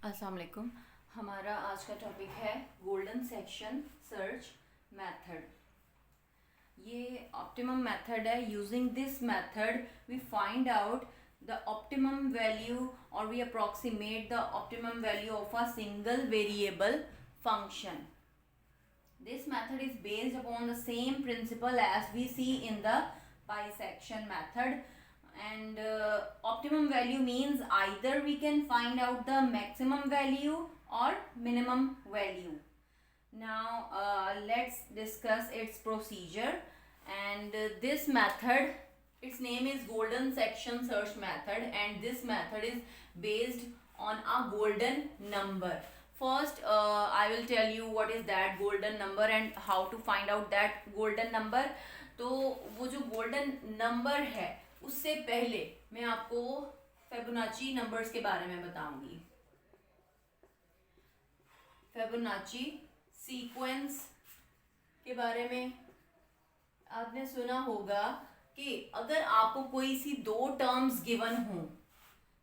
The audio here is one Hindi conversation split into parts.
अस्सलाम वालेकुम। हमारा आज का टॉपिक है गोल्डन सेक्शन सर्च मेथड। ये ऑप्टिमम मेथड है। Using this method we find out the optimum value और we approximate the optimum value of a single variable function. This method is based upon the same principle as we see in the bisection method. And optimum value means either we can find out the maximum value or minimum value. Now let's discuss its procedure. And this method, its name is golden section search method, and this method is based on a golden number. First I will tell you what is that golden number and how to find out that golden number. तो वो जो गोल्डन नंबर है उससे पहले मैं आपको फेबोनाची नंबर्स के बारे में बताऊंगी. फेबोनाची सीक्वेंस के बारे में आपने सुना होगा कि अगर आपको कोई सी दो टर्म्स गिवन हो,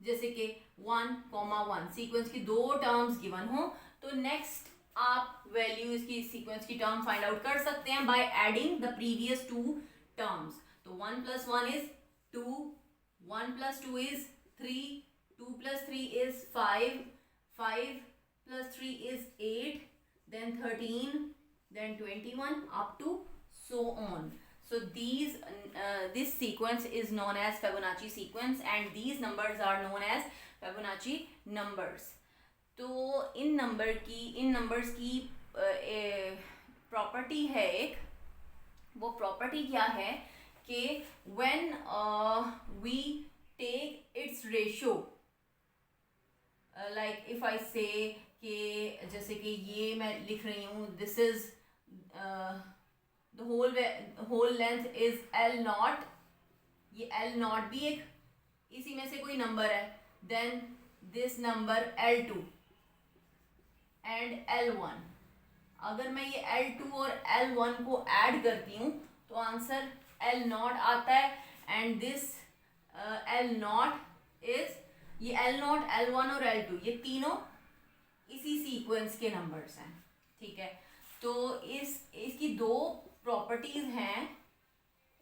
जैसे कि 1,1 सीक्वेंस की दो टर्म्स गिवन हो, तो नेक्स्ट आप वैल्यू इसकी सीक्वेंस की टर्म फाइंड आउट कर सकते हैं by adding the previous two terms. तो 1 + 1 is 2, 1 + 2 is 3, 2 + 3 is 5, 5 + 3 is 8, then 13, then 21 up to so on. So this sequence is known as Fibonacci sequence and these numbers are known as Fibonacci numbers. तो इन नंबर्स की प्रॉपर्टी है एक. वो प्रॉपर्टी क्या है कि when we take its ratio, like if I say कि जैसे कि ये मैं लिख रही हूँ, this is the whole length is L0. ये L0 भी एक इसी में से कोई नंबर है. then this number L2 and L1. अगर मैं ये L2 और L1 को ऐड करती हूँ तो आंसर L0 आता है. एंड दिस L0 इज, ये L0, L1 और L2 ये तीनों इसी सीक्वेंस के नंबर्स हैं. ठीक है. तो इसकी दो प्रॉपर्टीज हैं.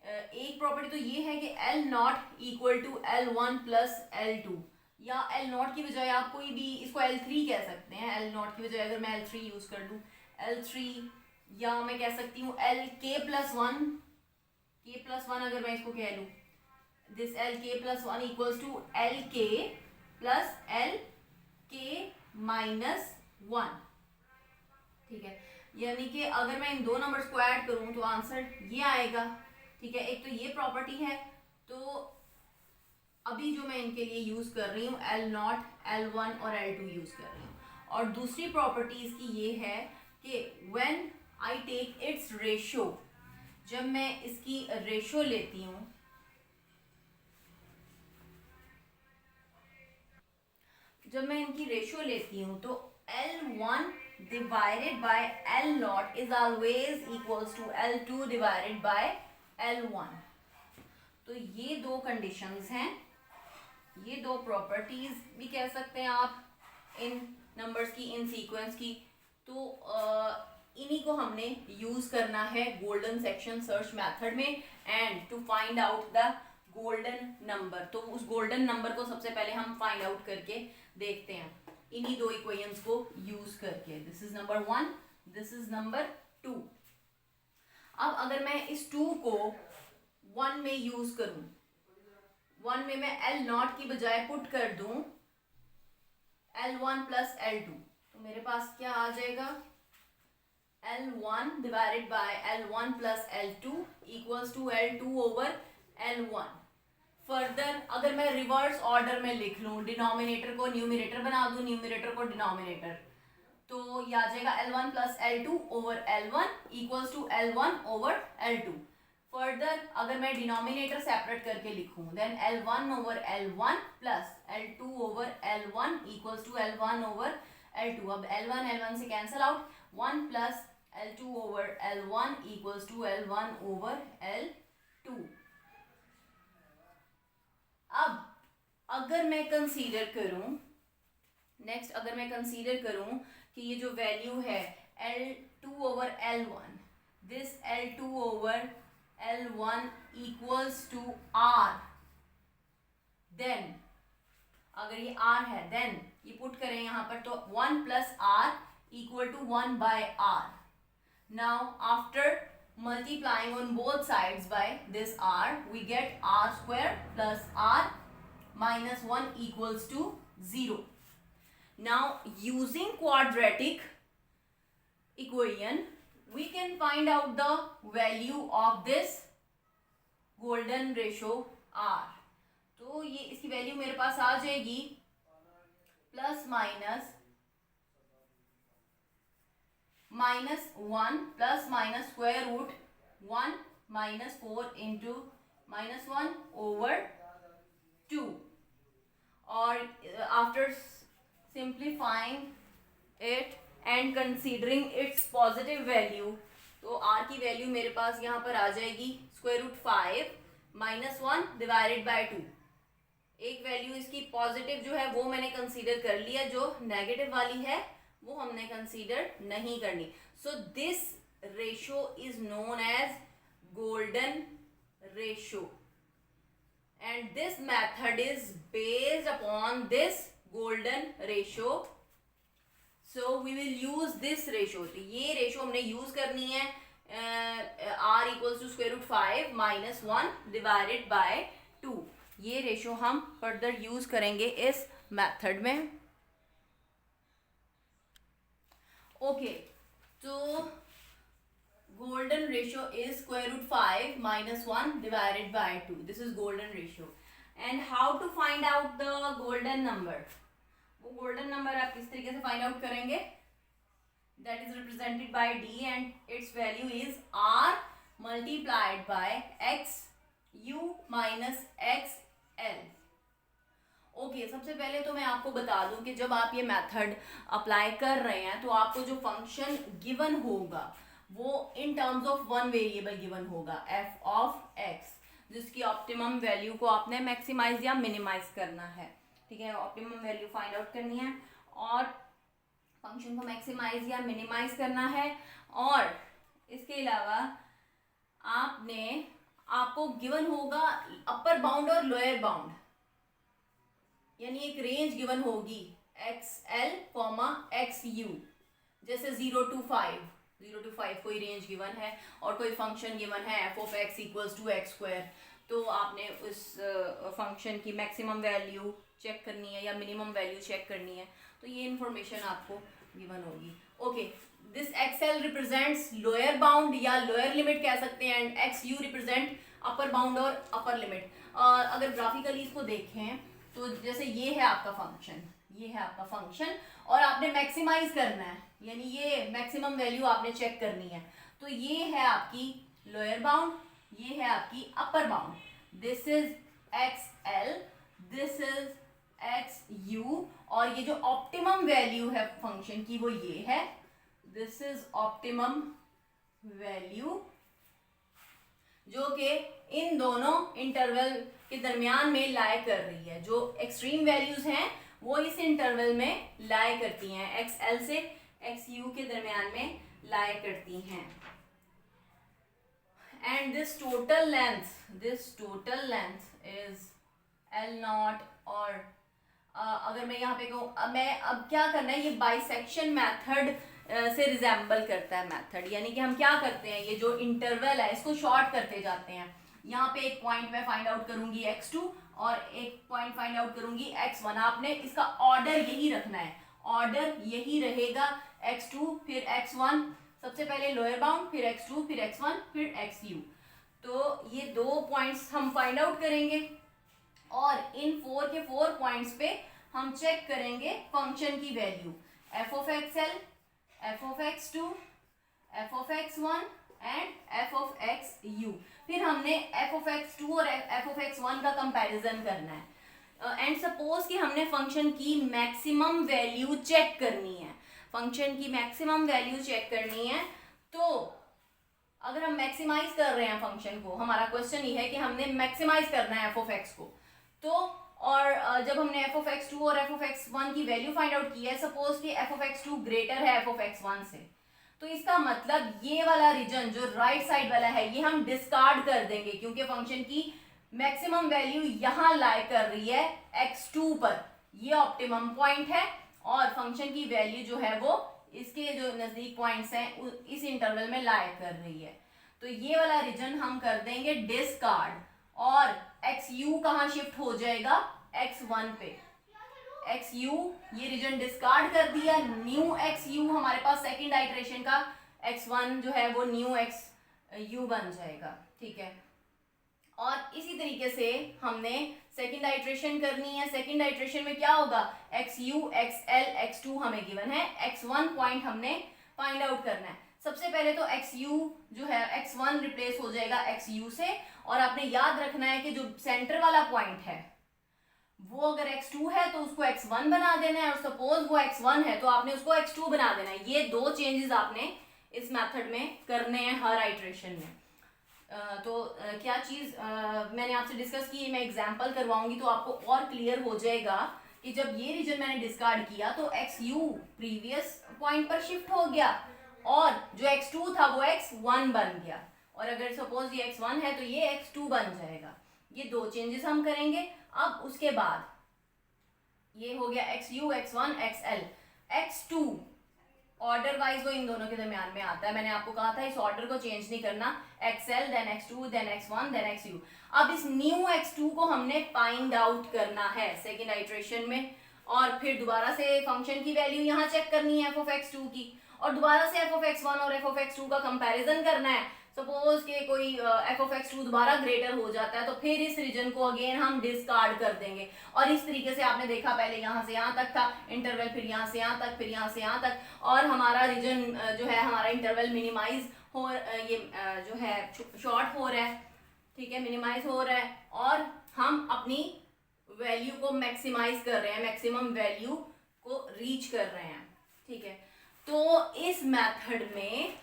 एक प्रॉपर्टी तो ये है कि L0 = L1 + L2, या L0 की बजाय आप कोई भी इसको L3 कह सकते हैं. L0 की बजाय अगर मैं L3 यूज कर दूं, L3, या मैं कह सकती हूँ Lk+1, k+1 अगर मैं इसको कह लूँ, दिस Lk+1 = Lk + Lk-1. ठीक है. यानी कि अगर मैं इन दो नंबर्स को ऐड करूं तो आंसर ये आएगा. ठीक है. एक तो ये प्रॉपर्टी है. तो अभी जो मैं इनके लिए यूज कर रही हूँ L0, L1 और L2 यूज कर रही हूँ. और दूसरी प्रॉपर्टी इसकी ये है कि when I take its ratio, जब मैं इसकी रेशो लेती हूँ, जब मैं इनकी रेशो लेती हूँ तो L1 divided by L0 is always equals to L2 divided by L1. तो ये दो कंडीशंस हैं, ये दो प्रॉपर्टीज भी कह सकते हैं आप इन नंबर्स की, इन सीक्वेंस की. तो इन्हीं को हमने यूज करना है गोल्डन सेक्शन सर्च मेथड में and to find out the golden number. तो उस गोल्डन नंबर को सबसे पहले हम फाइंड आउट करके देखते हैं इन्हीं दो इक्वेशंस को यूज करके. This is number 1, this is number 2. अब अगर मैं इस 2 को 1 में यूज करूं, 1 में मैं L0 की बजाय पुट कर दूं L1 + L2, तो मेरे पास क्या आ जाएगा, L1 divided by L1 + L2 equals to L2/L1. Further अगर मैं रिवर्स ऑर्डर में लिख लूं, डिनोमिनेटर को न्यूमरेटर बना दूं, न्यूमरेटर को डिनोमिनेटर, तो ये आ जाएगा L1 + L2/L1 equals to L1/L2. Further अगर मैं डिनोमिनेटर सेपरेट करके लिखूं, then L1/L1 + L2/L1 equals to L1/L2. अब L1 L1 से cancel out, 1 + L2/L1 equals to L1/L2. अब अगर मैं कंसीडर करूं नेक्स्ट अगर मैं कंसीडर करूं कि ये जो वैल्यू है L2/L1, this L2/L1 equals to R, then अगर ये R है देन ये पुट करें यहाँ पर तो 1 + R equal to 1/R. Now after multiplying on both sides by this R, we get R² plus R minus 1 equals to 0. Now using quadratic equation, we can find out the value of this golden ratio R. तो ये इसकी वैल्यू मेरे पास आ जाएगी -1 plus minus square root 1 - 4 into -1/2. और after simplifying it and considering its positive value, तो आर की वैल्यू मेरे पास यहाँ पर आ जाएगी √5 - 1 डिवाइडेड बाय 2. एक वैल्यू इसकी पॉजिटिव जो है वो मैंने कंसीडर कर लिया, जो नेगेटिव वाली है वो हमने कंसीडर नहीं करनी. So this ratio is known as golden ratio and this method is based upon this golden ratio. So we will use this ratio. तो ये रेशो हमने यूज करनी है R equals to √5 - 1 divided by 2. ये रेशो हम फर्दर यूज करेंगे इस मेथड में. ओके, तो golden ratio is √5 - 1 divided by 2. This is golden ratio. And how to find out the golden number? वो golden number आप किस तरीके से find out करेंगे? That is represented by D and its value is R multiplied by XU minus XL. Okay, सबसे पहले तो मैं आपको बता दूं कि जब आप ये मेथड अप्लाई कर रहे हैं तो आपको जो फंक्शन गिवन होगा वो in terms of one variable given होगा f(x), जिसकी ऑप्टिमम वैल्यू को आपने मैक्सिमाइज या मिनिमाइज करना है. ठीक है, ऑप्टिमम वैल्यू फाइंड आउट करनी है और फंक्शन को मैक्सिमाइज या मिनिमाइज करना है. और इसके अलावा आपको गिवन होगा अपर बाउंड और लोअर बाउंड, यानी एक रेंज गिवन होगी XL, XU. जैसे 0 to 5 कोई रेंज गिवन है और कोई फंक्शन गिवन है f(x) इक्वल्स टू x². तो आपने उस फंक्शन की मैक्सिमम वैल्यू चेक करनी है या मिनिमम वैल्यू चेक करनी है, तो ये इंफॉर्मेशन आपको गिवन होगी. Okay, this XL represents lower bound या लोअर लिमिट कह सकते हैं and XU represent upper bound और अपर लिमिट. अगर ग्राफिकली इसको देखें तो जैसे ये है आपका फंक्शन और आपने मैक्सिमाइज करना है, यानी ये मैक्सिमम वैल्यू आपने चेक करनी है. तो ये है आपकी लोअर बाउंड, ये है आपकी upper bound. This is XL, this is XU, और ये जो ऑप्टिमम वैल्यू है फंक्शन की वो ये है. दिस इज ऑप्टिमम वैल्यू जो कि इन दोनों इंटरवल के दरमियान में लाई कर रही है. जो एक्सट्रीम वैल्यूज हैं वो इस इंटरवल में लाई करती हैं, XL से XU के दरमियान में लाई करती हैं. And this total length is L0. और अगर मैं यहाँ पे कहूँ, मैं अब क्या करना है, ये बाइसेक्शन मेथड से रिजेंबल करता है मेथड. यानी कि हम क्या करते हैं, ये जो इंटरवल है इसको शॉर्ट करते जाते हैं. यहाँ पे एक पॉइंट मैं फाइंड आउट करूंगी x2 और एक पॉइंट फाइंड आउट करूंगी x1. आपने इसका ऑर्डर यही रखना है, ऑर्डर यही रहेगा. x2 फिर x1, सबसे पहले लोअर बाउंड, फिर x2, फिर x1, फिर xu. तो ये 2 पॉइंट्स हम फाइंड आउट करेंगे और इन 4 के 4 पॉइंट्स पे हम चेक करेंगे फंक्शन की value f(xl), f(x2), f(x1) and f(xu). फिर हमने f(x2) और f(x1) का कंपैरिजन करना है. एंड सपोज कि हमने फंक्शन की मैक्सिमम वैल्यू चेक करनी है, तो अगर हम मैक्सिमाइज कर रहे हैं फंक्शन को, हमारा क्वेश्चन ये है कि हमने मैक्सिमाइज करना है f(x) को, तो और जब हमने एफ ऑफ एक्स टू और एफ ऑफ एक्स वन की वैल्यू फाइंड आउट की है, सपोज कि F of X two greater है एफ ऑफ एक्स वन से, तो इसका मतलब ये वाला रीजन जो राइट साइड वाला है ये हम डिस्कार्ड कर देंगे, क्योंकि फंक्शन की मैक्सिमम वैल्यू यहां लाई कर रही है x2 पर, ये ऑप्टिमम पॉइंट है, और फंक्शन की वैल्यू जो है वो इसके जो नजदीक पॉइंट्स हैं इस इंटरवल में लाई कर रही है। तो ये वाला रीजन हम कर देंगे डिस्कार्ड, और xu कहाँ शिफ्ट हो जाएगा, x1 पे। xu ये रीजन डिस्कार्ड कर दिया, न्यू xu हमारे पास सेकंड आइटरेशन का x1 जो है वो न्यू xu बन जाएगा, ठीक है। और इसी तरीके से हमने सेकंड आइटरेशन करनी है। सेकंड आइटरेशन में क्या होगा, xu xl x2 हमें गिवन है, x1 पॉइंट हमने फाइंड आउट करना है। सबसे पहले तो xu जो है x1 रिप्लेस हो जाएगा xu से, और आपने याद रखना है कि जो सेंटर वाला पॉइंट है वो अगर x2 है तो उसको x1 बना देना है, और सपोज वो x1 है तो आपने उसको x2 बना देना है। ये दो चेंजेस आपने इस मेथड में करने हैं हर आइटरेशन में। क्या चीज़ मैंने आपसे डिस्कस की, मैं एग्जांपल करवाऊंगी तो आपको और क्लियर हो जाएगा कि जब ये रीजन मैंने डिस्कार्ड किया तो xu प्रीवियस पॉइंट पर शिफ्ट हो गया, और जो x2 था वो x1 बन गया, और अगर सपोज ये x1 है तो ये x2 बन जाएगा। ये दो चेंजेस हम करेंगे। अब उसके बाद ये हो गया xu x1 xl x2 order wise वो इन दोनों के दरमियान में आता है। मैंने आपको कहा था इस ऑर्डर को चेंज नहीं करना, xl then x2 then x1 then xu। अब इस न्यू x2 को हमने फाइंड आउट करना है सेकेंड आइटरेशन में, और फिर दोबारा से फंक्शन की वैल्यू यहाँ चेक करनी है एफ ऑफ x2 की, और दोबारा से एफ ऑफ x1 और एफ ऑफ x2 का कंपैरिजन करना है। सपोज के कोई एफ ऑफ x2 दोबारा ग्रेटर हो जाता है तो फिर इस रीजन को अगेन हम डिस्कार्ड कर देंगे, और इस तरीके से आपने देखा पहले यहाँ से यहाँ तक था इंटरवल, फिर यहाँ से यहाँ तक, फिर यहाँ से यहाँ तक, और हमारा रीजन जो है हमारा इंटरवल मिनिमाइज हो ये जो है शॉर्ट हो रहा है, ठीक है, मिनिमाइज हो रहा है, और हम अपनी वैल्यू को मैक्सिमाइज कर रहे हैं, मैक्सिमम वैल्यू को रीच कर रहे हैं, ठीक है। तो इस मेथड में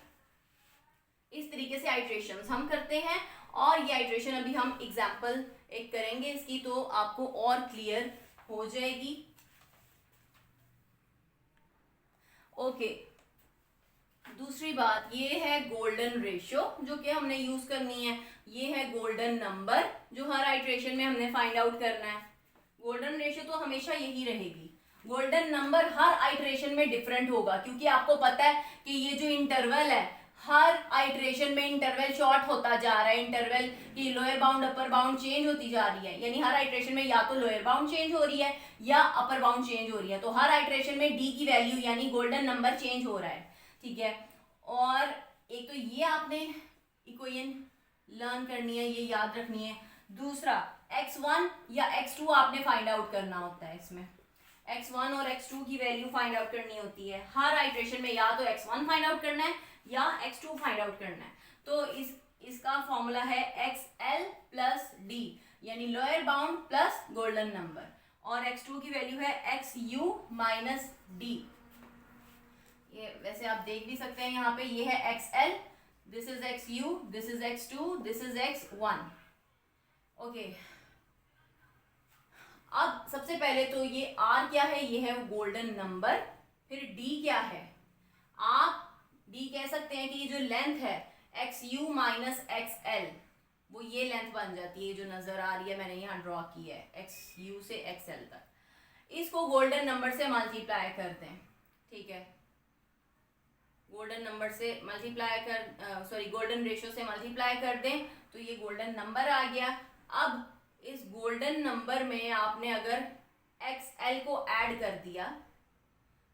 इस तरीके से आइट्रेशंस हम करते हैं, और ये आइट्रेशन अभी हम एग्जांपल एक करेंगे इसकी, तो आपको और क्लियर हो जाएगी। ओके, दूसरी बात ये है गोल्डन रेशियो जो कि हमने यूज करनी है। ये है गोल्डन नंबर जो हर आइट्रेशन में हमने फाइंड आउट करना है। गोल्डन रेशियो तो हमेशा यही रहेगी। गोल्डन नंबर हर आइट्रेशन में डिफरेंट होगा, क्योंकि आपको पता है कि ये जो इंटरवल है हर आइटरेशन में इंटरवल शॉर्ट होता जा रहा है, इंटरवल की lower bound upper bound change होती जा रही है, यानी हर आइटरेशन में या तो लोअर बाउंड चेंज हो रही है या अपर बाउंड चेंज हो रही है। तो हर आइटरेशन में डी की वैल्यू यानी गोल्डन नंबर चेंज हो रहा है, ठीक है। और एक तो ये आपने इक्वेशन लर्न करनी है, ये याद रखनी है। दूसरा x1 या x2 आपने फाइंड आउट करना होता है। इसमें x1 और x2 की वैल्यू फाइंड आउट करनी होती है हर आइटरेशन में, या तो x1 फाइंड आउट करना है या x2 फाइंड आउट करना है। तो इसका फॉर्मूला है xl प्लस d, यानी lower bound plus golden number, और x2 की वैल्यू है xu माइनस d। ये वैसे आप देख भी सकते हैं यहाँ पे, ये है xl, this is xu, this is x2, this is x1। Okay, अब सबसे पहले तो ये r क्या है, ये है गोल्डन नंबर। फिर d क्या है, आप d कह सकते हैं कि ये जो लेंथ है xu माइनस xl, वो ये लेंथ बन जाती है जो नजर आ रही है, मैंने यहाँ ड्रॉ की है xu से xl तक। इसको गोल्डन नंबर से मल्टीप्लाई कर दें, ठीक है, गोल्डन नंबर से मल्टीप्लाई कर सॉरी गोल्डन रेशियो से मल्टीप्लाई कर दें तो ये गोल्डन नंबर आ गया। अब इस गोल्डन नंबर में आपने अगर xl को ऐड कर दिया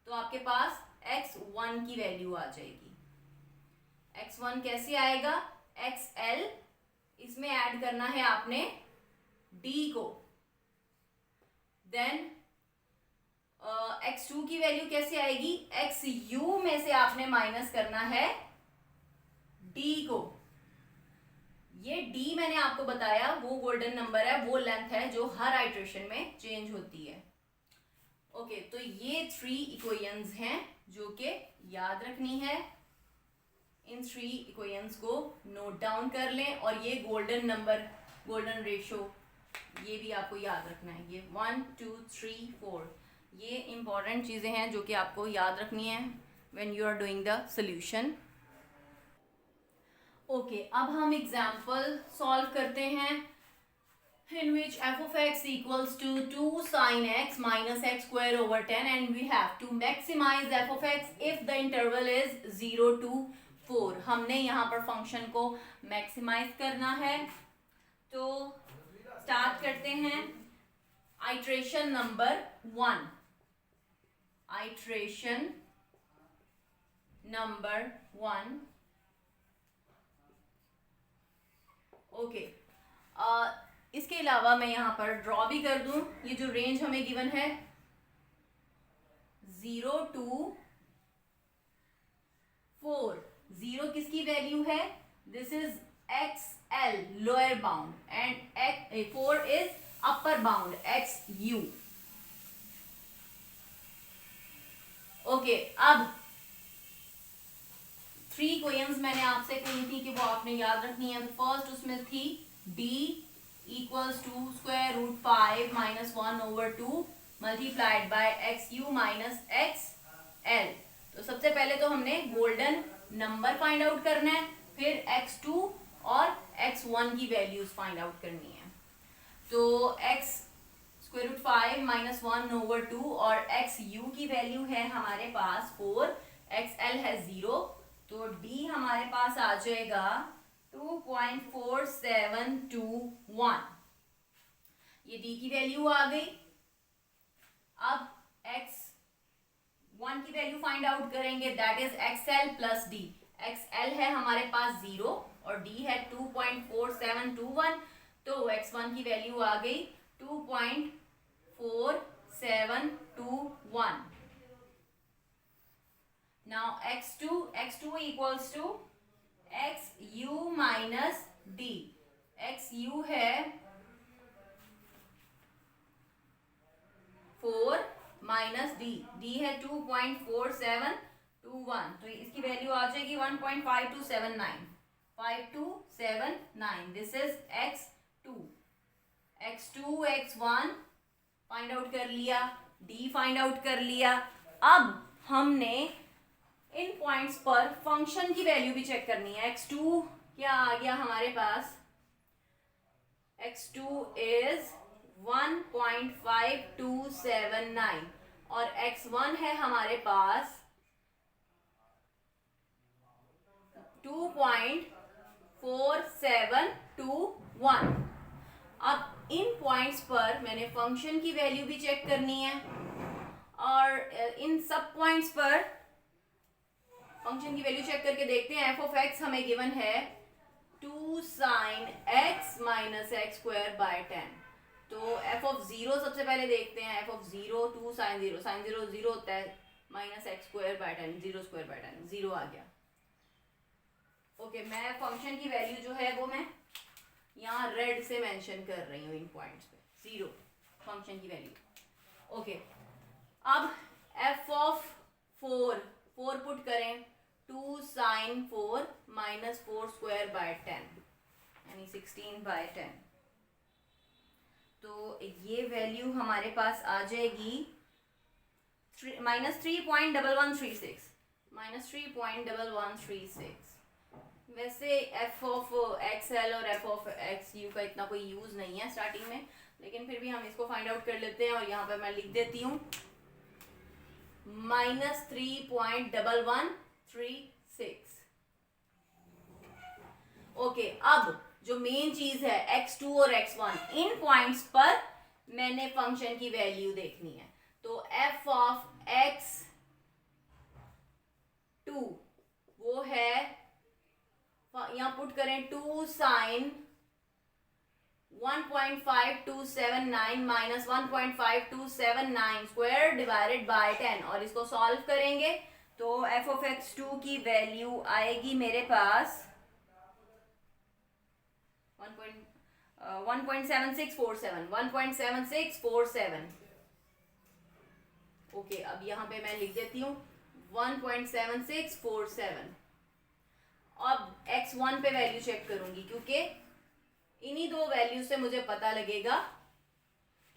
तो आपके पास x1 की वैल्यू आ जाएगी। x1 कैसे आएगा, xl इसमें ऐड करना है आपने d को, देन x2 की वैल्यू कैसे आएगी, xu में से आपने माइनस करना है d को। ये d मैंने आपको बताया वो गोल्डन नंबर है, वो लेंथ है जो हर आइटरेशन में चेंज होती है। ओके, तो ये 3 इक्वेशंस हैं जो कि याद रखनी है। इन 3 इक्वेशंस को नोट डाउन कर लें, और ये गोल्डन नंबर, गोल्डन रेशियो ये भी आपको याद रखना है। ये 1 2 3 4 ये इंपॉर्टेंट चीज़ें हैं जो कि आपको याद रखनी है when you are doing the solution. Okay, अब हम एग्जाम्पल सॉल्व करते हैं in which f of x equals to 2 sin x minus x square over 10 and we have to maximize f of x if the interval is 0 to 4। हमने यहाँ पर फंक्शन को मैक्सिमाइज करना है, तो स्टार्ट करते हैं iteration number 1। Iteration number 1। Okay, इसके अलावा मैं यहाँ पर ड्रॉ भी कर दूं। ये जो रेंज हमें गिवन है 0 to 4, 0 किसकी वैल्यू है? This is x L lower bound and 4 is upper bound x you. Okay, अब 3 क्वेश्चंस मैंने आपसे कही थी कि वो आपने याद रखनी है। तो फर्स्ट उसमें थी d equals to square root 5 minus 1 over 2 multiplied by X U minus X L. तो सबसे पहले तो हमने गोल्डन नंबर फाइंड आउट करना है, फिर x2 और x1 की वैल्यूज फाइंड आउट करनी है। तो x square root 5 minus 1 over 2 और एक्स यू की वैल्यू है हमारे पास 4, एक्स एल है 0, तो d हमारे पास आ जाएगा 2.4721। ये d की वैल्यू आ गई। अब x1 की वैल्यू फाइंड आउट करेंगे, that is xl plus d। xl है हमारे पास 0 और d है 2.4721, तो x1 की वैल्यू आ गई 2.4721। Now x2 equals to xu minus d। xu है 4 माइनस d है 2.4721, तो इसकी वैल्यू आ जाएगी 1.5279। 5279, this is x2। x2 x1 find out कर लिया, d फाइंड आउट कर लिया। अब हमने इन पॉइंट्स पर फंक्शन की वैल्यू भी चेक करनी है। x2 क्या आ गया हमारे पास? x2 इज 1.5279 और x1 है हमारे पास 2.4721। अब इन पॉइंट्स पर मैंने फंक्शन की वैल्यू भी चेक करनी है और इन सब पॉइंट्स पर फंक्शन की वैल्यू चेक करके देखते हैं। एफ ऑफ एक्स हमें गिवन है 2 sin x minus x square by 10। तो एफ ऑफ 0 सबसे पहले देखते हैं। एफ ऑफ 0 2 sin 0, sin 0 0 होता है, minus x square by 10, 0 square by 10, 0 आ गया। ओके, मैं फंक्शन की वैल्यू जो है वो मैं यहाँ रेड से मेंशन कर रही हूँ इन पॉइंट्स पे, 0 फंक्शन की वैल्यू। ओके, अब एफ ऑफ 4 पुट करें, 2 sin 4 माइनस 4 स्क्वायर बाय 10 यानी 16 बाय 10। तो ये वैल्यू हमारे पास आ जाएगी -3.1136, -3.1136। वैसे एफ ऑफ एक्स एल और एफ ऑफ एक्स यू का इतना कोई यूज नहीं है स्टार्टिंग में, लेकिन फिर भी हम इसको फाइंड आउट कर लेते हैं और यहाँ पे मैं लिख देती हूँ -3.1136। ओके, अब जो मेन चीज है x2 और x1, इन पॉइंट्स पर मैंने फंक्शन की वैल्यू देखनी है। तो f ऑफ x2 वो है, यहां पुट करें 2 sin 1.5279 minus 1.5279 square divided by 10 और इसको सॉल्व करेंगे तो f ऑफ x2 की वैल्यू आएगी मेरे पास 1.7647। ओके, अब यहाँ पे मैं लिख देती हूँ 1.7647। अब x1 पे वैल्यू चेक करूंगी क्योंकि इन्हीं दो वैल्यू से मुझे पता लगेगा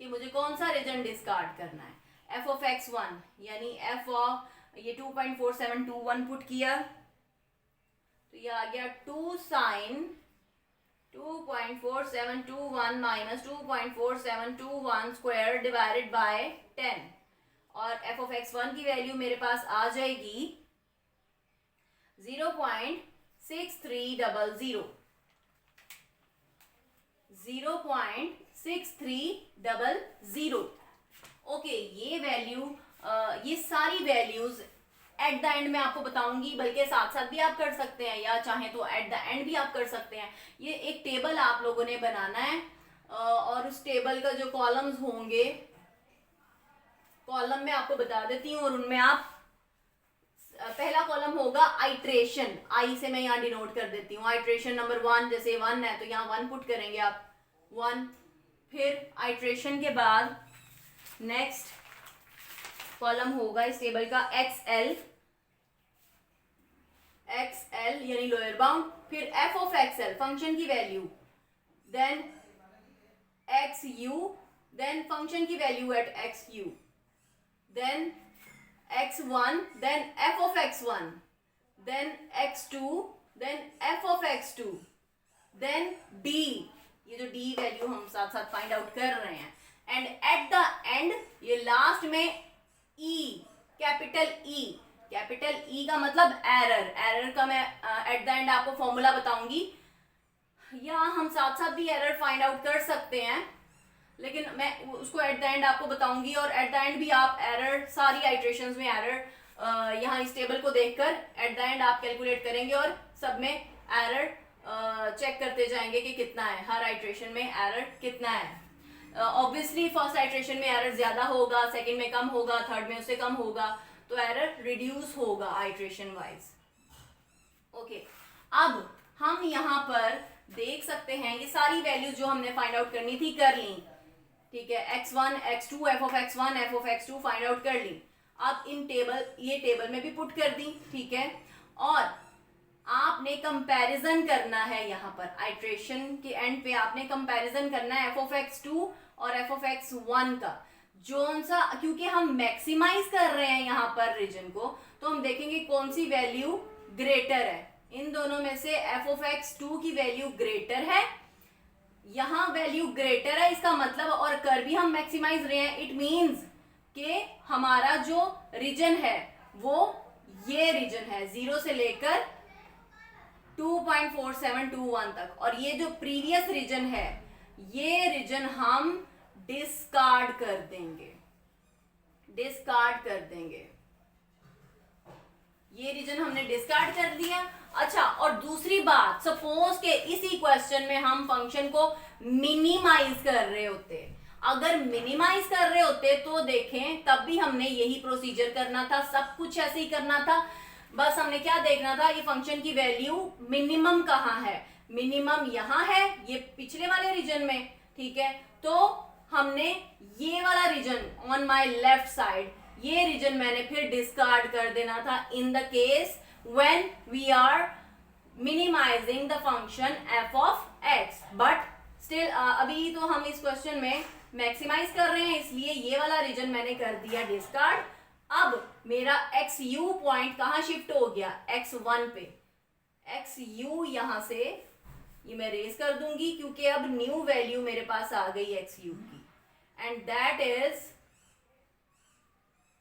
कि मुझे कौन सा रीजन डिस्कार्ड करना है। एफ ऑफ एक्स वन यानी एफ ऑफ ये 2.4721 पुट किया तो ये आ गया 2 sine 2.4721 minus 2.4721 square divided by 10 और एफ ऑफ एक्स वन की वैल्यू मेरे पास आ जाएगी 0.6300 0.6300। ओके, ये वैल्यू ये सारी वैल्यूज एट द एंड में आपको बताऊंगी, बल्कि साथ साथ भी आप कर सकते हैं या चाहे तो एट द एंड भी आप कर सकते हैं। ये एक टेबल आप लोगों ने बनाना है और उस टेबल का जो कॉलम्स होंगे, कॉलम में आपको बता देती हूँ और उनमें आप पहला कॉलम होगा आइट्रेशन, आई से मैं यहाँ डिनोट कर देती हूँ। आइट्रेशन नंबर 1 जैसे 1 है तो यहाँ 1 पुट करेंगे आप 1। फिर आइट्रेशन के बाद नेक्स्ट कॉलम होगा इस टेबल का एक्सएल यानी लोअर बाउंड, फिर एफ ऑफ एक्सएल फंक्शन की वैल्यू, देन एक्स यू, देन फंक्शन की वैल्यू एट एक्स यू, then x1, then f of x1, then x2, then f of x2, then d, ये जो d वैल्यू हम साथ साथ फाइंड आउट कर रहे हैं, एंड एट द एंड ये लास्ट में e, कैपिटल ई का मतलब एरर का मैं एट द एंड आपको फॉर्मूला बताऊंगी, या हम साथ साथ भी एरर फाइंड आउट कर सकते हैं, लेकिन मैं उसको एट द एंड आपको बताऊंगी। और एट द एंड भी आप एरर सारी आइट्रेशंस में एरर यहाँ इस टेबल को देखकर एट द एंड आप कैलकुलेट करेंगे और सब में एरर चेक करते जाएंगे कि कितना है, हर आइट्रेशन में एरर कितना है। ऑब्वियसली फर्स्ट आइट्रेशन में एरर ज्यादा होगा, सेकंड में कम होगा, थर्ड में उससे कम होगा, तो एरर रिड्यूस होगा आइट्रेशन वाइज। ओके, अब हम यहाँ पर देख सकते हैं ये सारी वैल्यूज जो हमने फाइंड आउट करनी थी कर ली, ठीक है। x1, x2, f of x1, f of x2 find out कर ली। अब इन ये टेबल में भी पुट कर दी, ठीक है। और आपने कंपैरिजन करना है, यहाँ पर आइट्रेशन के एंड पे आपने कंपैरिजन करना है f of x2 और f of x1 का, जोन सा, क्योंकि हम मैक्सिमाइज कर रहे हैं यहाँ पर रीजन को, तो हम देखेंगे कौन सी वैल्यू ग्रेटर है। इन दोनों में से f of x2 की वैल्यू ग्रेटर है, यहाँ वैल्यू ग्रेटर है, इसका मतलब, और कर भी हम मैक्सिमाइज रहे हैं, इट मींस कि हमारा जो रीजन है वो ये रीजन है 0 से लेकर 2.4721 तक, और ये जो प्रीवियस रीजन है ये रीजन हम डिस्कार्ड कर देंगे, ये रीजन हमने डिस्कार्ड कर दिया। अच्छा, और दूसरी बात, सपोज के इसी क्वेश्चन में हम फंक्शन को मिनिमाइज कर रहे होते, अगर मिनिमाइज कर रहे होते तो देखें तब भी हमने यही प्रोसीजर करना था, सब कुछ ऐसे ही करना था, बस हमने क्या देखना था, ये फंक्शन की वैल्यू मिनिमम कहाँ है, मिनिमम यहाँ है, ये पिछले वाले रीजन में, ठीक है। तो हमने ये वाला region on my left side, ये रीजन मैंने फिर डिस्कार्ड कर देना था in the case when we are minimizing the function f of x, but still अभी तो हम इस क्वेश्चन में मैक्सिमाइज कर रहे हैं, इसलिए ये वाला रीजन मैंने कर दिया डिस्कार्ड। अब मेरा एक्स यू पॉइंट कहाँ शिफ्ट हो गया, x1 पे, एक्स यू यहाँ से ये मैं रेज कर दूंगी क्योंकि अब न्यू वैल्यू मेरे पास आ गई एक्स यू की, and that is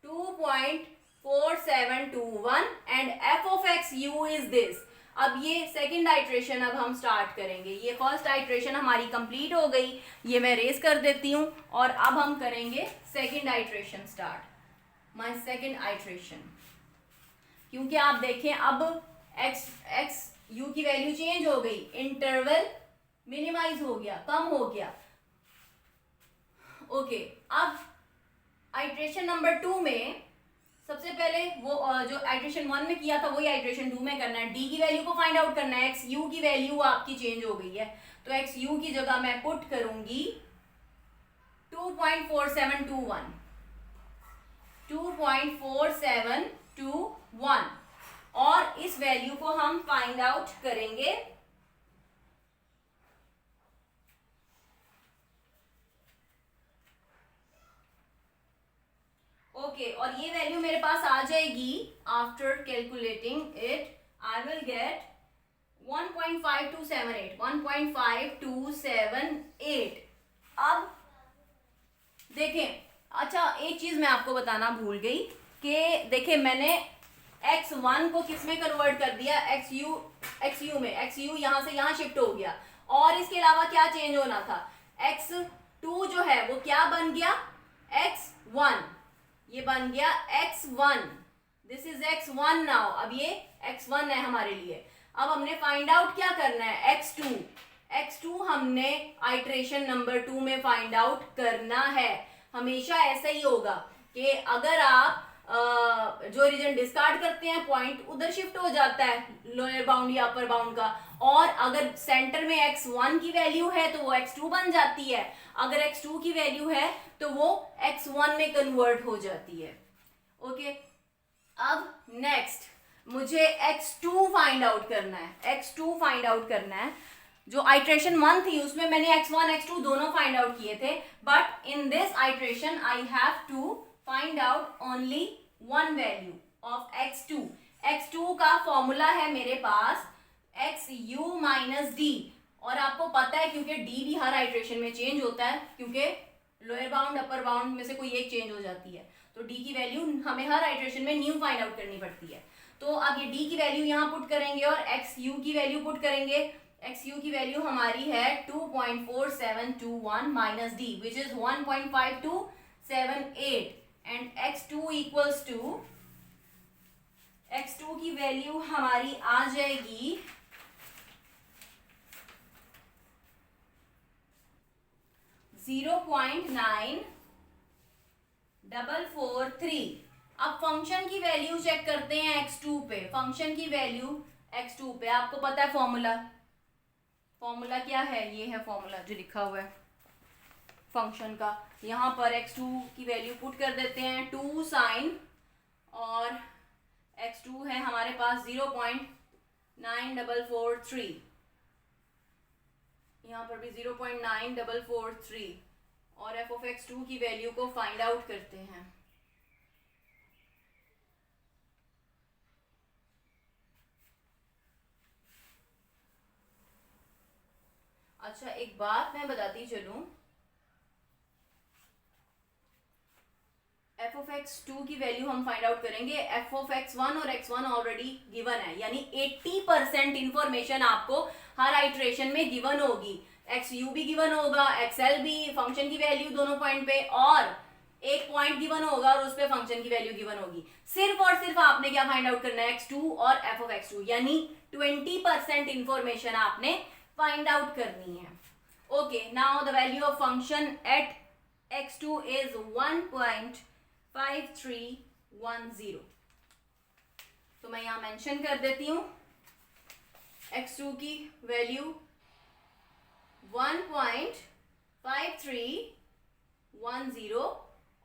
2.4721 and f of x u is this। अब ये सेकंड आइट्रेशन अब हम स्टार्ट करेंगे, ये फर्स्ट आइट्रेशन हमारी कंप्लीट हो गई, ये मैं रेज कर देती हूँ, और अब हम करेंगे second iteration start, my second iteration, क्योंकि आप देखें अब x u की वैल्यू चेंज हो गई, इंटरवल मिनिमाइज हो गया, कम हो गया। ओके, अब आइट्रेशन नंबर 2 में सबसे पहले वो जो आइट्रेशन 1 में किया था वही आइट्रेशन 2 में करना है, डी की वैल्यू को फाइंड आउट करना है। एक्स यू की वैल्यू आपकी चेंज हो गई है, तो एक्स यू की जगह मैं पुट करूंगी 2.4721 और इस वैल्यू को हम फाइंड आउट करेंगे ओके, और ये वैल्यू मेरे पास आ जाएगी after calculating it, I will get 1.5278, 1.5278। अब देखें, अच्छा एक चीज मैं आपको बताना भूल गई कि देखें मैंने x1 को किस में कन्वर्ट कर दिया, xu में, xu यहां से यहां शिफ्ट हो गया, और इसके अलावा क्या चेंज होना था, x2 जो है वो क्या बन गया, x1, ये बन गया x1, this is x1 now, अब ये x1 है हमारे लिए। अब हमने फाइंड आउट क्या करना है, x2 हमने आइट्रेशन नंबर 2 में फाइंड आउट करना है। हमेशा ऐसा ही होगा कि अगर आप जो रीजन डिस्कार्ड करते हैं पॉइंट उधर शिफ्ट हो जाता है, लोअर बाउंड या अपर बाउंड का, और अगर सेंटर में x1 की वैल्यू है तो वो x2 बन जाती है, अगर x2 की वैल्यू है तो वो x1 में कन्वर्ट हो जाती है। ओके, अब नेक्स्ट मुझे x2 फाइंड आउट करना है, x2 फाइंड आउट करना है। जो आइट्रेशन 1 थी उसमें मैंने x1 x2 दोनों फाइंड आउट किए थे, but in this iteration I have to find out only one value of x2। x2 का फॉर्मूला है मेरे पास xu माइनस डी, और आपको पता है क्योंकि d भी हर आइट्रेशन में चेंज होता है, क्योंकि लोअर बाउंड अपर बाउंड में से कोई एक चेंज हो जाती है, तो d की वैल्यू हमें हर आइट्रेशन में न्यू फाइंड आउट करनी पड़ती है। तो अब ये d की वैल्यू यहाँ पुट करेंगे और xu की वैल्यू पुट करेंगे। xu की वैल्यू हमारी है 2.4721 minus D which is 1.5278, and x2 equals to, x2 की वैल्यू हमारी आ जाएगी 0.9443। अब फंक्शन की वैल्यू चेक करते हैं x2 पे, फंक्शन की वैल्यू x2 पे आपको पता है फॉर्मूला क्या है, ये है फॉर्मूला जो लिखा हुआ है फंक्शन का। यहाँ पर x2 की वैल्यू पुट कर देते हैं 2 साइन, और x2 है हमारे पास 0.9443, यहाँ पर भी 0.9443, और f of x2 की वैल्यू को फाइंड आउट करते हैं। अच्छा एक बात मैं बताती चलूं, f of x2 की वैल्यू हम फाइंड आउट करेंगे, f of x1 और x1 ऑलरेडी गिवन है, यानी 80% इंफॉर्मेशन आपको हर आइट्रेशन में गिवन होगी, xu भी गिवन होगा, xl भी, फंक्शन की वैल्यू दोनों पॉइंट पे, और एक पॉइंट गिवन होगा और उस पे फंक्शन की वैल्यू गिवन होगी। सिर्फ और सिर्फ आपने क्या फाइंड आउट करना है, x2 और f of x2, यानी 20% इंफॉर्मेशन आपने फाइंड आउट करनी है। Okay, now the value of function at x2 is 1.5310। तो मैं यहां मेंशन कर देती हूं x2 की वैल्यू 1.5310,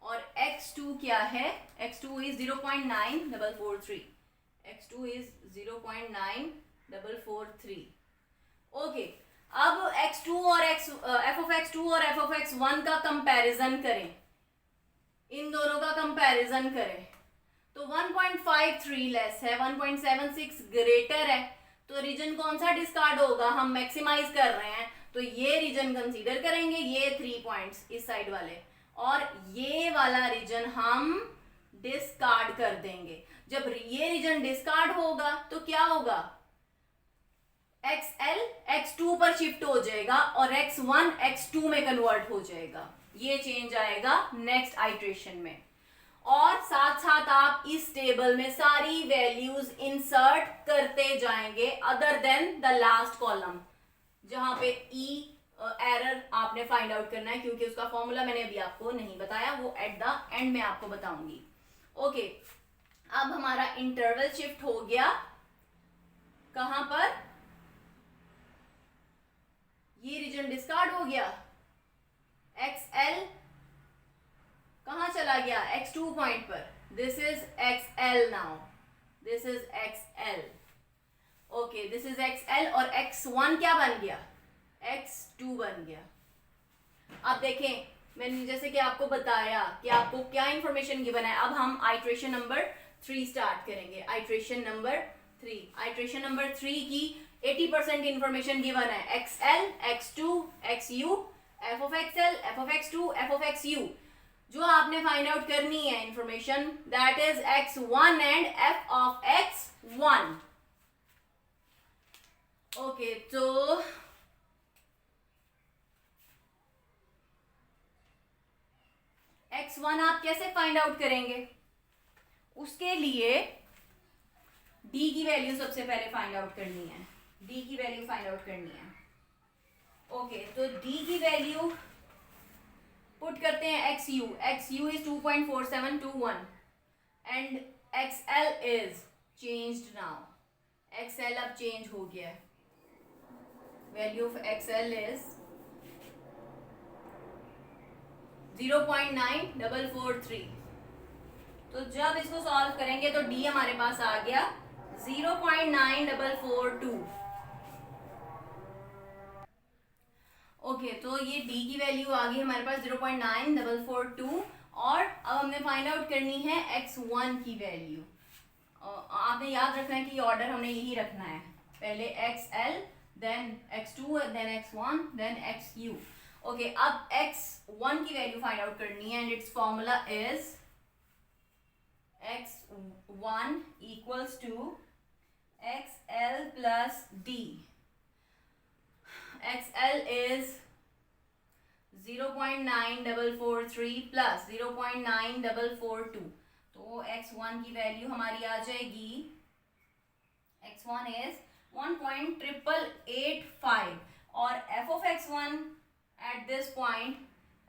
और x2 क्या है, x2 is 0.9443, x2 is 0.9443। Okay, अब x2 और f of x2 और f of x1 का कंपैरिजन करें, इन दोनों का कंपैरिजन करें, तो 1.53 लेस है, 1.76 ग्रेटर है, तो रीजन कौन सा डिस्कार्ड होगा, हम मैक्सिमाइज कर रहे हैं तो ये रीजन कंसीडर करेंगे, ये 3 पॉइंट्स इस साइड वाले, और ये वाला रीजन हम डिस्कार्ड कर देंगे। जब ये रीजन डिस्कार्ड होगा तो क्या होगा, XL X2 पर शिफ्ट हो जाएगा और X1 X2 में कन्वर्ट हो जाएगा, ये चेंज आएगा नेक्स्ट आइट्रेशन में। और साथ साथ आप इस टेबल में सारी वैल्यूज इंसर्ट करते जाएंगे other than the last column, जहां पे ई एरर आपने फाइंड आउट करना है, क्योंकि उसका फॉर्मूला मैंने अभी आपको नहीं बताया, वो एट द एंड में आपको बताऊंगी। ओके, अब हमारा इंटरवल शिफ्ट हो गया कहां पर, ये रीजन डिस्कार्ड हो गया, XL कहां चला गया, X2 पॉइंट पर, this is XL now, this is XL। Okay, this is XL, और X1 क्या बन गया, X2 बन गया। अब देखें मैंने जैसे कि आपको बताया कि आपको क्या इंफॉर्मेशन गिवन है। अब हम आइट्रेशन नंबर 3 स्टार्ट करेंगे। आइट्रेशन नंबर 3 की 80% इंफॉर्मेशन गिवन है। XL, X2, XU, f of XL, f of X2, f of XU। जो आपने फाइंड आउट करनी है information that is X1 and f of X1। Okay, तो X1 आप कैसे फाइंड आउट करेंगे? उसके लिए D की वैल्यू सबसे पहले फाइंड आउट करनी है। D की वैल्यू फाइंड आउट करनी है। ओके, तो D की वैल्यू पुट करते हैं XU। XU is 2.4721 and XL is changed now. XL अब चेंज हो गया है। Value of XL is 0.9443। तो जब इसको सॉल्व करेंगे तो D हमारे पास आ गया 0.9442। ओके, तो ये D की वैल्यू आ गई हमारे पास 0.9442 और अब हमने फाइंड आउट करनी है X1 की वैल्यू। आपने याद रखना है कि ऑर्डर हमने यही रखना है, पहले XL then X2 then X1 then XU। Okay, अब X1 की वैल्यू फाइंड आउट करनी है and its formula is X1 equals to XL plus D। XL is 0.9443 plus 0.9442। तो X1 की वैल्यू हमारी आ जाएगी, X1 is 1.885 और f of X1 at this point,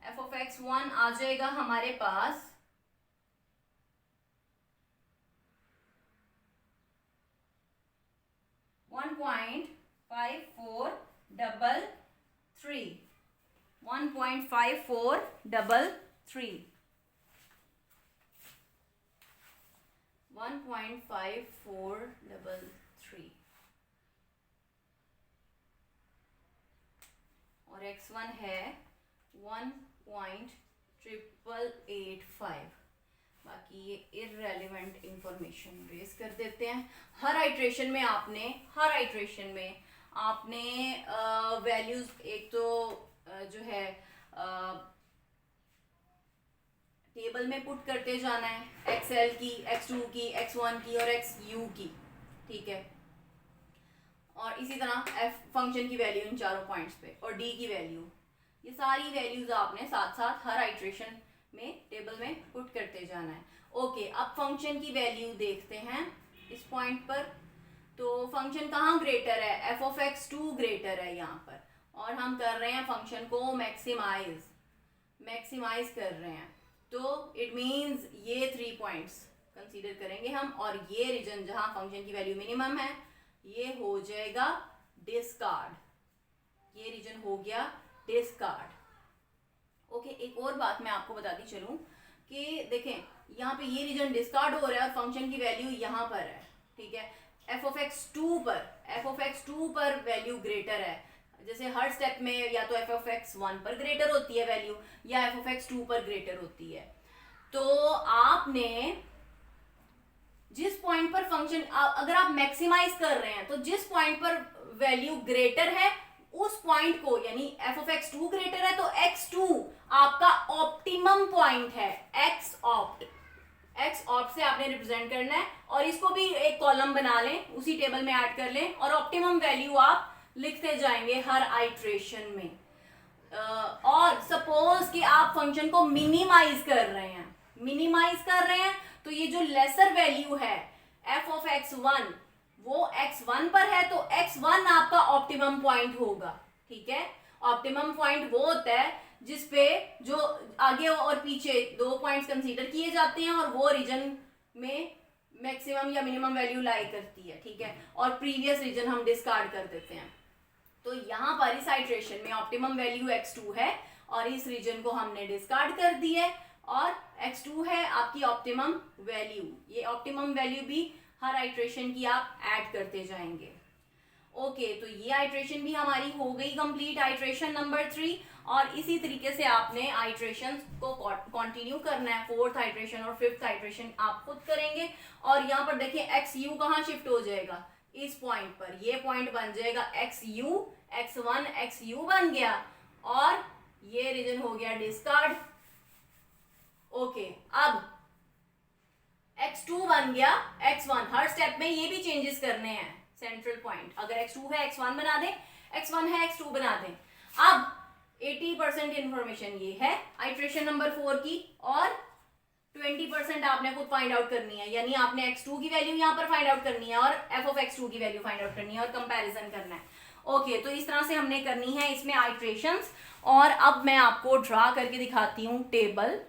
f of X1 आ जाएगा हमारे पास 1.5433 1.5433 1.5433 और X1 है 1.885। बाकी ये इररेलेवेंट इंफॉर्मेशन रेज कर देते हैं। हर आइट्रेशन में आपने वैल्यूज एक तो जो है टेबल में पुट करते जाना है, XL की, X2 की, X1 की और XU की, ठीक है। और इसी तरह f फंक्शन की वैल्यू इन चारों पॉइंट्स पे और D की वैल्यू, ये सारी वैल्यूज आपने साथ साथ हर आइट्रेशन में टेबल में पुट करते जाना है। ओके, अब फंक्शन की वैल्यू देखते हैं इस पॉइंट पर। तो फंक्शन कहाँ ग्रेटर है? f of X2 ग्रेटर है यहाँ पर और हम कर रहे हैं फंक्शन को मैक्सिमाइज कर रहे हैं। तो इट मीन्स ये 3 पॉइंट्स कंसीडर करेंगे हम और ये रीजन जहाँ फंक्शन की वैल्यू मिनिमम है ये हो जाएगा डिस्कार्ड, ये रीजन हो गया डिस्कार्ड। ओके, एक और बात मैं आपको बताती चलूं कि देखें यहाँ पे ये रीजन डिस्कार्ड हो रहा है और फंक्शन की वैल्यू यहाँ पर है, ठीक है। f of X2 पर वैल्यू ग्रेटर है। जैसे हर स्टेप में या तो f of X1 पर ग्रेटर होती है वैल्यू या f of X2 पर ग्रेटर होती है। तो आपने जिस पॉइंट पर फंक्शन अगर आप मैक्सिमाइज कर रहे हैं तो जिस पॉइंट पर वैल्यू ग्रेटर है उस पॉइंट को, यानी f of X2 ग्रेटर है तो X2 आपका ऑप्टिमम पॉइंट है। x ऑप्ट से आपने रिप्रेजेंट करना है और इसको भी एक कॉलम बना लें, उसी टेबल में ऐड कर लें और ऑप्टिमम वैल्यू आप लिखते जाएंगे हर आइट्रेशन में। और सपोज कि आप फंक्शन को मिनिमाइज कर रहे हैं तो ये जो लेसर वैल्यू है f of X1 वो X1 पर है तो X1 आपका ऑप्टिमम पॉइंट होगा, ठीक है। ऑप्टिमम पॉइंट वो होता है जिसपे जो आगे और पीछे 2 पॉइंट्स कंसीडर किए जाते हैं और वो रीजन में मैक्सिमम या मिनिमम वैल्यू लाई करती है, ठीक है, और प्रीवियस रीजन हम डिस्कार्ड कर देते हैं। तो यहाँ पर इस आइट्रेशन में ऑप्टिमम वैल्यू X2 है और इस रीजन को हमने डिस्कार्ड कर दी है और X2 है आपकी ऑप्टिमम वैल्यू। ये ऑप्टिमम वैल्यू भी हर आइट्रेशन की आप ऐड करते जाएंगे। ओके, तो ये आइट्रेशन भी हमारी हो गई कंप्लीट, आइट्रेशन नंबर 3। और इसी तरीके से आपने आइट्रेशन को कंटिन्यू करना है, फोर्थ आइट्रेशन और फिफ्थ आइट्रेशन आप खुद करेंगे। और यहाँ पर देखिए एक्स यू कहाँ शिफ्ट हो जाएगा, इस पॉइंट पर, ये पॉइंट बन जाएगा x you, x1 x you बन गया और ये रीजन हो गया डिस्कार्ड। ओके, अब x2 बन गया x1। हर स्टेप में ये भी चेंजेस करने हैं सेंट्रल पॉइंट, अगर x2 है x1 बना दें, x1 है x2 बना दें। अब 80% इंफॉर्मेशन ये है आइट्रेशन नंबर 4 की और 20% आपने खुद फाइंड आउट करनी है, यानी आपने x2 की वैल्यू यहाँ पर फाइंड आउट करनी है और f ऑफ x2 की वैल्यू फाइंड आउट करनी है और कंपैरिजन करना है। ओके, तो इस तरह से हमने करनी है इसमें आइट्रेशंस। और अब मैं आपको ड्रा करके दिखाती हूँ टेबल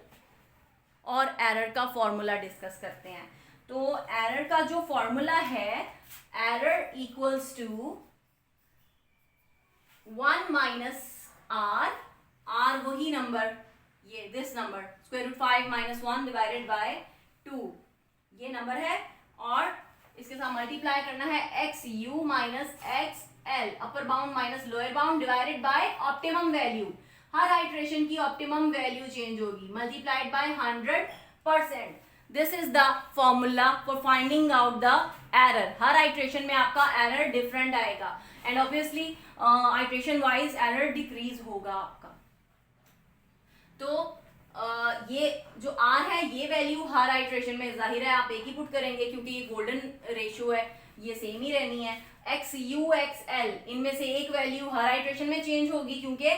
और एरर का फॉर्मूला डिस्कस करते हैं। तो एरर का जो फॉर्मूला है, error equals to 1 minus R वही नंबर, ये this number square root 5 minus 1 divided by 2, ये नंबर है। और इसके साथ मल्टीप्लाई करना है x U minus X L, upper bound minus lower bound divided by optimum value. Her iteration की ऑप्टिमम वैल्यू चेंज होगी, multiplied by 100%। This is the formula for finding out the error. Her iteration में आपका एरर डिफरेंट आएगा and obviously iteration wise error decrease होगा आपका। तो ये जो आर है, ये वैल्यू हर आइट्रेशन में जाहिर है आप एक ही पुट करेंगे क्योंकि ये गोल्डन रेशियो है, ये सेम ही रहनी है। एक्स यू एक्स एल, इनमें से एक वैल्यू हर आइट्रेशन में चेंज होगी क्योंकि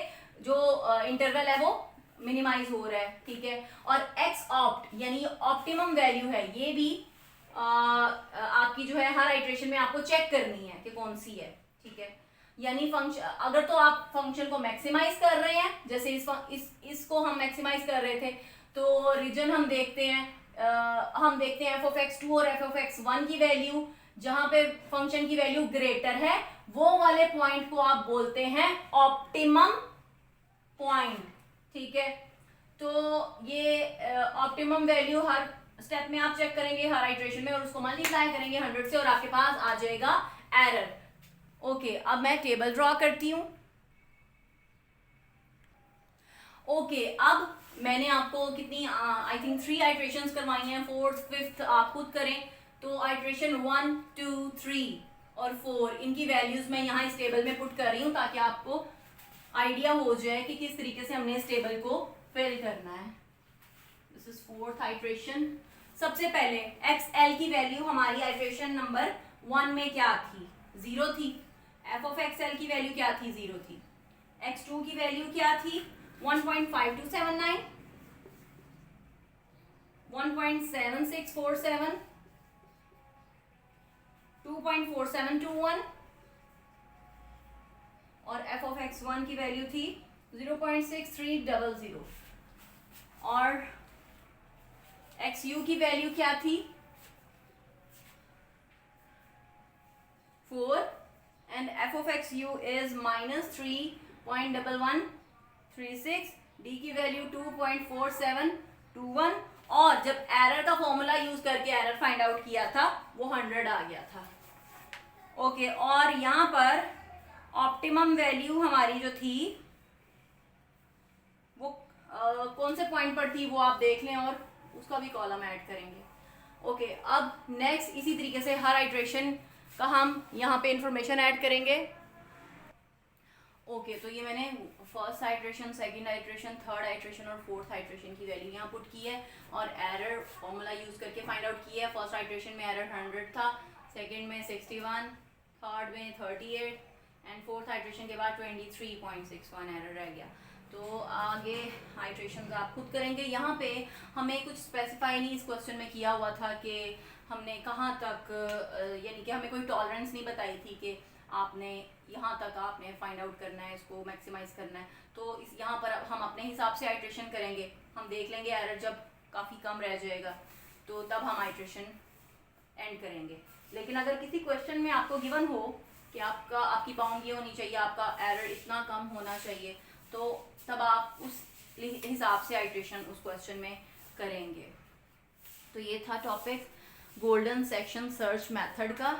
जो इंटरवल है वो मिनिमाइज हो रहा है, ठीक है। और एक्स ऑप्ट यानी ऑप्टिमम वैल्यू है, ये भी आपकी जो है हर आइट्रेशन में आपको चेक करनी है कि कौन सी है, ठीक है। यानी फंक्शन, अगर तो आप फंक्शन को मैक्सिमाइज कर रहे हैं, जैसे इसको हम मैक्सिमाइज कर रहे थे, तो रीजन हम देखते हैं एफ ऑफ एक्स 2 और एफ ऑफ एक्स 1 की वैल्यू, जहां पे फंक्शन की वैल्यू ग्रेटर है वो वाले पॉइंट को आप बोलते हैं ऑप्टिमम पॉइंट, ठीक है। तो ये ऑप्टिमम वैल्यू हर स्टेप में आप चेक करेंगे, हर आइट्रेशन में, और उसको मल्टीप्लाई करेंगे 100 से और आपके पास आ जाएगा एरर। ओके, अब मैं टेबल ड्रॉ करती हूँ। ओके, अब मैंने आपको कितनी आई थिंक 3 आइट्रेशंस करवाई हैं, 4th 5th आप खुद करें। तो आइट्रेशन 1 2 3 और 4 इनकी वैल्यूज मैं यहाँ इस टेबल में पुट कर रही हूँ ताकि आपको आइडिया हो जाए कि किस तरीके से हमने इस टेबल को फिल करना है। This is 4th iteration. सबसे पहले एक्स एल की वैल्यू हमारी आइट्रेशन नंबर 1 में क्या थी, 0 थी। एफ ऑफ एक्स एल की वैल्यू क्या थी, 0 थी। x2 की वैल्यू क्या थी, 1.5279, 1.7647, 2.4721 और एफ ऑफ x1 की वैल्यू थी 0.6300 और xu की वैल्यू क्या थी 4 and f of xu is -3.1136, d की वैल्यू 2.4721 और जब एरर का फॉर्मूला यूज करके एरर फाइंड आउट किया था वो 100 आ गया था। ओके, और यहाँ पर ऑप्टिमम वैल्यू हमारी जो थी वो कौन से पॉइंट पर थी वो आप देख लें और उसका भी कॉलम ऐड करेंगे। ओके, अब नेक्स्ट इसी तरीके से हर आइट्रेशन का हम यहाँ पे इंफॉर्मेशन ऐड करेंगे। ओके, तो ये मैंने first iteration, second iteration, third iteration और फोर्थ आइट्रेशन की वैल्यू यहाँ पुट की है और एरर फॉर्मूला यूज करके फाइंड आउट किया है। फर्स्ट आइट्रेशन में एरर 100 था, सेकंड में 61, थर्ड में 38 एंड फोर्थ आइट्रेशन के बाद 23.61 एरर रह गया। तो आगे आइट्रेशन आप खुद करेंगे। यहाँ पे हमें कुछ स्पेसिफाई नहीं इस क्वेश्चन में किया हुआ था कि हमने कहाँ तक, यानी कि हमें कोई टॉलरेंस नहीं बताई थी कि आपने यहाँ तक आपने फाइंड आउट करना है, इसको मैक्सिमाइज करना है। तो इस यहाँ पर हम अपने हिसाब से आइट्रेशन करेंगे। हम देख लेंगे एरर जब काफ़ी कम रह जाएगा तो तब हम आइट्रेशन एंड करेंगे। लेकिन अगर किसी क्वेश्चन में आपको गिवन हो कि आपकी बाउंड ये होनी चाहिए, आपका एरर इतना कम होना चाहिए, तो तब आप उस हिसाब से आइट्रेशन उस क्वेश्चन में करेंगे। तो ये था topic golden section search method का।